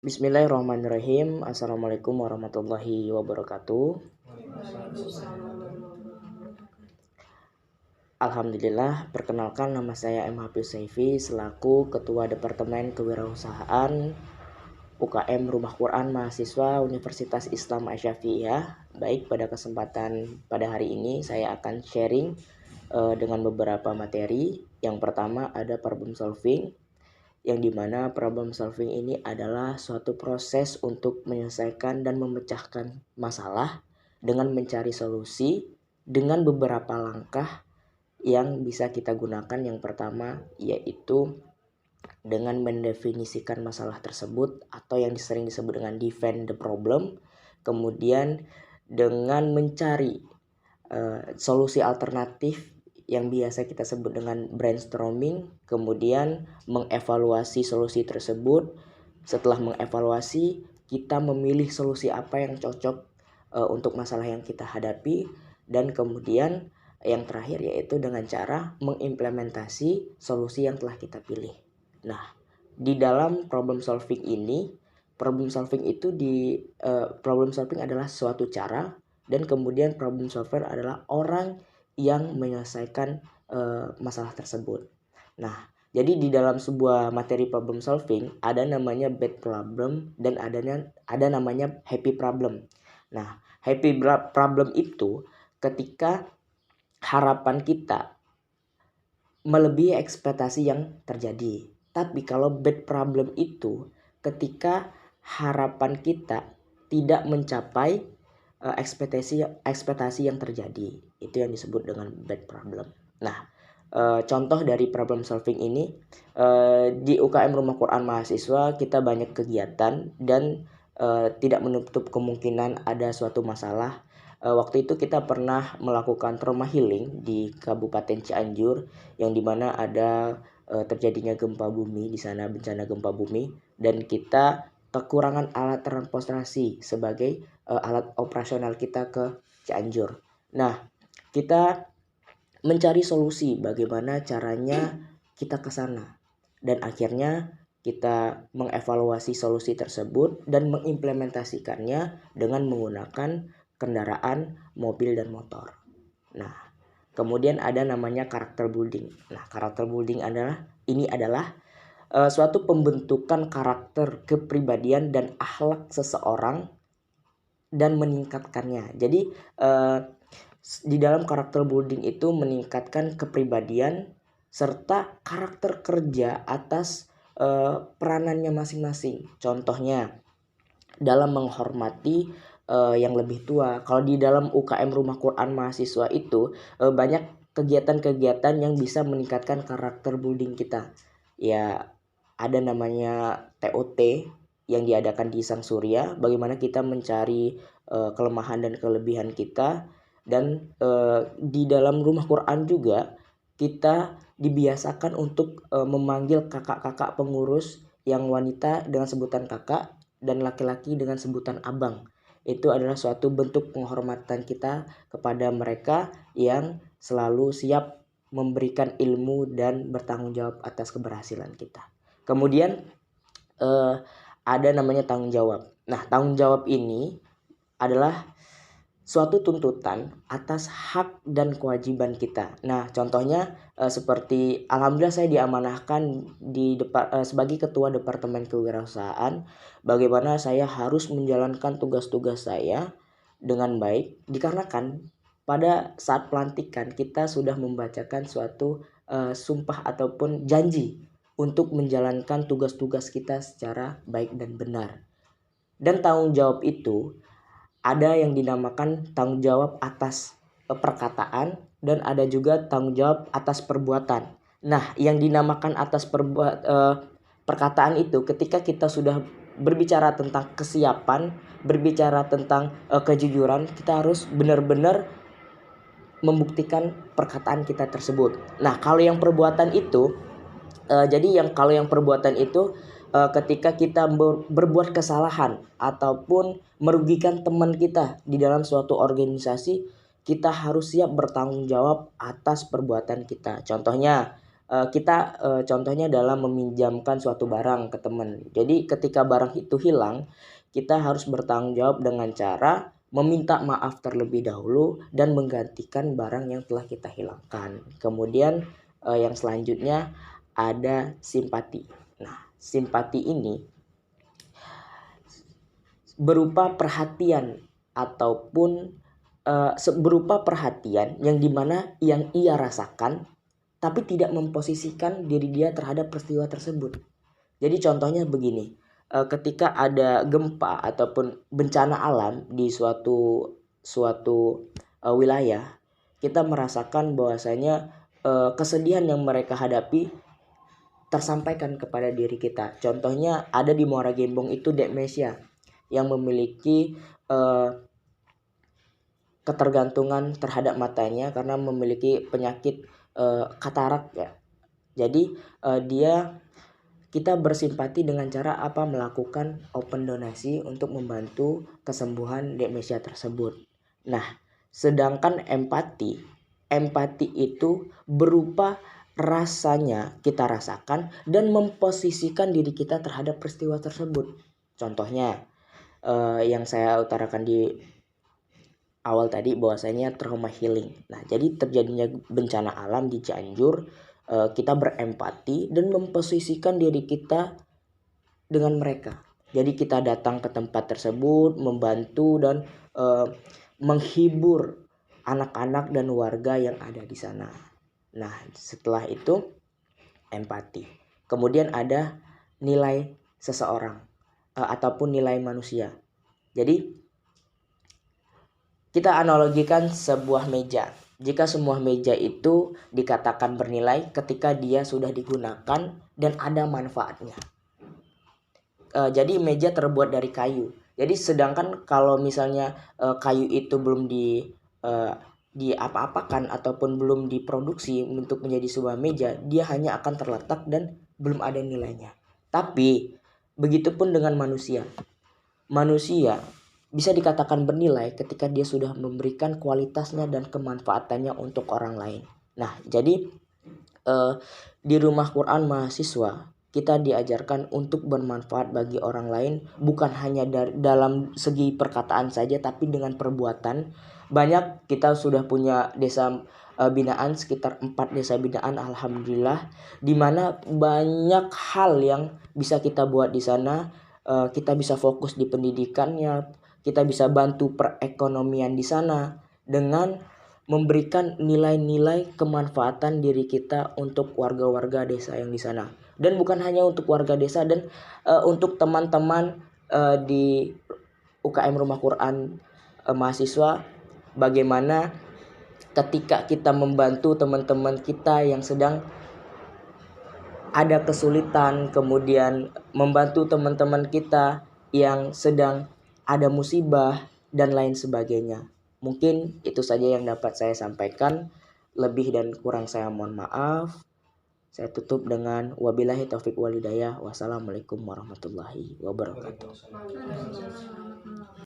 Bismillahirrahmanirrahim. Assalamualaikum warahmatullahi wabarakatuh. Alhamdulillah, perkenalkan nama saya M. Hafiz Saifi selaku Ketua Departemen Kewirausahaan UKM Rumah Quran Mahasiswa Universitas Islam Asy-Syafi'iyah. Baik, pada kesempatan pada hari ini saya akan sharing dengan beberapa materi. Yang pertama ada problem solving, yang dimana problem solving ini adalah suatu proses untuk menyelesaikan dan memecahkan masalah dengan mencari solusi dengan beberapa langkah yang bisa kita gunakan. Yang pertama yaitu dengan mendefinisikan masalah tersebut atau yang sering disebut dengan define the problem, kemudian dengan mencari solusi alternatif yang biasa kita sebut dengan brainstorming, kemudian mengevaluasi solusi tersebut. Setelah mengevaluasi, kita memilih solusi apa yang cocok untuk masalah yang kita hadapi, dan kemudian yang terakhir yaitu dengan cara mengimplementasi solusi yang telah kita pilih. Nah, di dalam problem solving ini, problem solving adalah suatu cara, dan kemudian problem solver adalah orang yang menyelesaikan masalah tersebut. Nah, jadi di dalam sebuah materi problem solving ada namanya bad problem dan ada namanya happy problem. Nah, happy problem itu ketika harapan kita melebihi ekspektasi yang terjadi. Tapi kalau bad problem itu ketika harapan kita tidak mencapai ekspektasi yang terjadi. Itu yang disebut dengan bad problem. Nah, contoh dari problem solving ini, di UKM Rumah Quran Mahasiswa kita banyak kegiatan dan tidak menutup kemungkinan ada suatu masalah. Waktu itu kita pernah melakukan trauma healing di Kabupaten Cianjur, yang dimana ada terjadinya gempa bumi di sana, bencana gempa bumi, dan kita kekurangan alat transportasi sebagai alat operasional kita ke Cianjur. Nah, kita mencari solusi bagaimana caranya kita ke sana, dan akhirnya kita mengevaluasi solusi tersebut dan mengimplementasikannya dengan menggunakan kendaraan mobil dan motor. Nah, kemudian ada namanya karakter building. Nah, karakter building adalah suatu pembentukan karakter, kepribadian dan akhlak seseorang dan meningkatkannya. Jadi di dalam karakter building itu meningkatkan kepribadian serta karakter kerja atas peranannya masing-masing. Contohnya dalam menghormati yang lebih tua. Kalau di dalam UKM Rumah Quran Mahasiswa itu banyak kegiatan-kegiatan yang bisa meningkatkan karakter building kita. Ya, ada namanya TOT yang diadakan di Sang Surya, bagaimana kita mencari kelemahan dan kelebihan kita. Dan di dalam Rumah Quran juga kita dibiasakan untuk memanggil kakak-kakak pengurus yang wanita dengan sebutan kakak dan laki-laki dengan sebutan abang. Itu adalah suatu bentuk penghormatan kita kepada mereka yang selalu siap memberikan ilmu dan bertanggung jawab atas keberhasilan kita. Kemudian ada namanya tanggung jawab. Nah, tanggung jawab ini adalah suatu tuntutan atas hak dan kewajiban kita. Nah, contohnya seperti alhamdulillah saya diamanahkan sebagai ketua departemen kewirausahaan, bagaimana saya harus menjalankan tugas-tugas saya dengan baik, dikarenakan pada saat pelantikan kita sudah membacakan suatu sumpah ataupun janji untuk menjalankan tugas-tugas kita secara baik dan benar. Dan tanggung jawab itu ada yang dinamakan tanggung jawab atas perkataan dan ada juga tanggung jawab atas perbuatan. Nah, yang dinamakan atas perkataan itu ketika kita sudah berbicara tentang kesiapan, berbicara tentang kejujuran, kita harus benar-benar membuktikan perkataan kita tersebut. Nah, kalau yang perbuatan itu kalau yang perbuatan itu ketika kita berbuat kesalahan ataupun merugikan teman kita di dalam suatu organisasi, kita harus siap bertanggung jawab atas perbuatan kita. Contohnya kita contohnya dalam meminjamkan suatu barang ke teman. Jadi ketika barang itu hilang, kita harus bertanggung jawab dengan cara meminta maaf terlebih dahulu dan menggantikan barang yang telah kita hilangkan. Kemudian yang selanjutnya ada simpati. Nah, simpati ini berupa perhatian ataupun berupa perhatian yang dimana yang ia rasakan tapi tidak memposisikan diri dia terhadap peristiwa tersebut. Jadi contohnya begini, ketika ada gempa ataupun bencana alam di suatu wilayah, kita merasakan bahwasanya kesedihan yang mereka hadapi tersampaikan kepada diri kita. Contohnya ada di Muara Gembong itu Dek Mesya yang memiliki ketergantungan terhadap matanya karena memiliki penyakit katarak ya. Jadi kita bersimpati dengan cara apa, melakukan open donasi untuk membantu kesembuhan Dek Mesya tersebut. Nah, sedangkan empati itu berupa rasanya kita rasakan dan memposisikan diri kita terhadap peristiwa tersebut. Contohnya yang saya utarakan di awal tadi bahwasanya trauma healing. Nah, jadi terjadinya bencana alam di Cianjur, kita berempati dan memposisikan diri kita dengan mereka. Jadi kita datang ke tempat tersebut, membantu dan menghibur anak-anak dan warga yang ada di sana. Nah, setelah itu empati. Kemudian ada nilai seseorang ataupun nilai manusia. Jadi kita analogikan sebuah meja. Jika semua meja itu dikatakan bernilai ketika dia sudah digunakan dan ada manfaatnya. Jadi meja terbuat dari kayu. Jadi sedangkan kalau misalnya kayu itu belum apa-apakan ataupun belum diproduksi untuk menjadi sebuah meja, dia hanya akan terletak dan belum ada nilainya. Tapi begitupun dengan manusia. Manusia bisa dikatakan bernilai ketika dia sudah memberikan kualitasnya dan kemanfaatannya untuk orang lain. Nah, jadi di rumah Quran mahasiswa kita diajarkan untuk bermanfaat bagi orang lain, bukan hanya dalam segi perkataan saja tapi dengan perbuatan. Banyak kita sudah punya desa binaan, sekitar 4 desa binaan alhamdulillah, di mana banyak hal yang bisa kita buat di sana. Kita bisa fokus di pendidikannya, kita bisa bantu perekonomian di sana dengan memberikan nilai-nilai kemanfaatan diri kita untuk warga-warga desa yang di sana. Dan bukan hanya untuk warga desa dan untuk teman-teman di UKM Rumah Quran mahasiswa, bagaimana ketika kita membantu teman-teman kita yang sedang ada kesulitan, kemudian membantu teman-teman kita yang sedang ada musibah dan lain sebagainya. Mungkin itu saja yang dapat saya sampaikan. Lebih dan kurang saya mohon maaf. Saya tutup dengan wabillahi taufik wal hidayah. Wassalamualaikum warahmatullahi wabarakatuh.